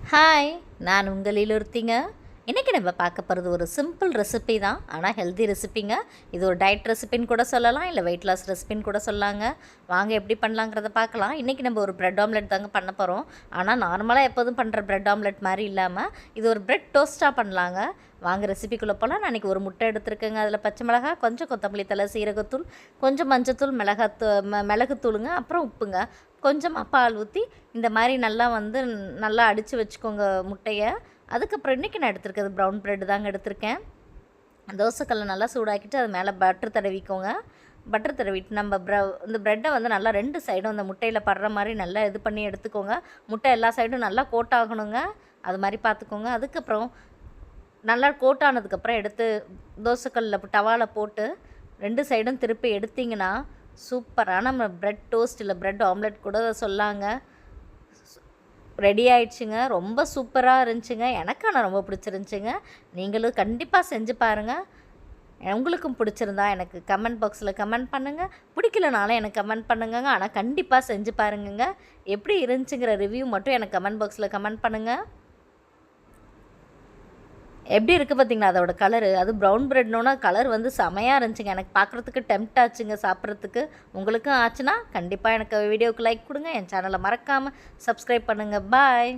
Hi, நான் உங்களில் ஒருத்திங்க. இன்றைக்கி நம்ம பார்க்க போகிறது ஒரு சிம்பிள் ரெசிபி தான், ஆனால் ஹெல்தி ரெசிபிங்க. இது ஒரு டயட் ரெசிபின்னு கூட சொல்லலாம், இல்லை வெயிட் லாஸ் ரெசிபின்னு கூட சொல்லலாங்க. வாங்க எப்படி பண்ணலாங்கிறத பார்க்கலாம். இன்றைக்கி நம்ம ஒரு ப்ரெட் ஆம்லெட் தாங்க பண்ண போகிறோம். ஆனால் நார்மலாக எப்போதும் பண்ணுற ப்ரெட் ஆம்லெட் மாதிரி இல்லாமல் இது ஒரு ப்ரெட் டோஸ்ட்டாக பண்ணலாங்க. வாங்க ரெசிபிக்குள்ளே போகலாம். நான் இன்றைக்கி ஒரு முட்டை எடுத்துருக்கேங்க. அதில் பச்சை மிளகாய், கொஞ்சம் கொத்தமல்லி தழை, சீரகத்தூள், கொஞ்சம் மஞ்சத்தூள், மிளகுத்தூளுங்க, அப்புறம் உப்புங்க, கொஞ்சமாக பால் ஊற்றி இந்த மாதிரி நல்லா அடித்து வச்சுக்கோங்க முட்டையை. அதுக்கப்புறம் இன்றைக்கி நான் எடுத்துருக்கிறது ப்ரௌன் ப்ரெட்டு தாங்க எடுத்திருக்கேன். தோசைக்கல்லை நல்லா சூடாக்கிட்டு அது மேலே பட்டர் தடவிக்கோங்க. பட்டர் தடவிட்டு நம்ம இந்த ப்ரெட்டை நல்லா 2 சைடும் அந்த முட்டையில் படுற மாதிரி நல்லா இது பண்ணி எடுத்துக்கோங்க. முட்டை எல்லா சைடும் நல்லா கோட் ஆகணுங்க, அது மாதிரி பார்த்துக்கோங்க. அதுக்கப்புறம் நல்லா கோட் ஆனதுக்கப்புறம் எடுத்து தோசைக்கல்லில் டவாவில் போட்டு 2 சைடும் திருப்பி எடுத்திங்கன்னா சூப்பரான நம்ம ப்ரெட் டோஸ்ட் இல்லை ப்ரெட் ஆம்லெட் கூட சொல்லாங்க. ரெடி ஆயிடுச்சுங்க. ரொம்ப சூப்பராக இருந்துச்சுங்க. எனக்கு ஆனால் ரொம்ப பிடிச்சிருந்துச்சிங்க. நீங்களும் கண்டிப்பாக செஞ்சு பாருங்கள். உங்களுக்கும் பிடிச்சிருந்தா எனக்கு கமெண்ட் பாக்ஸில் கமெண்ட் பண்ணுங்கள். பிடிக்கலனாலும் எனக்கு கமெண்ட் பண்ணுங்கங்க. ஆனால் கண்டிப்பாக செஞ்சு பாருங்கங்க. எப்படி இருந்துச்சுங்கிற ரிவ்யூ மட்டும் எனக்கு கமெண்ட் பாக்ஸில் கமெண்ட் பண்ணுங்கள். எப்படி இருக்குது பார்த்தீங்களா அதோட கலரு? அது ப்ரௌன் ப்ரெட்னோன்னா கலர் செமையாக இருந்துச்சுங்க. எனக்கு பார்க்குறதுக்கு டெம்ப்ட் ஆச்சுங்க சாப்பிட்றதுக்கு. உங்களுக்கும் ஆச்சுன்னா கண்டிப்பாக எனக்கு வீடியோவுக்கு லைக் கொடுங்க. என் சேனலை மறக்காமல் சப்ஸ்கிரைப் பண்ணுங்கள். பாய்.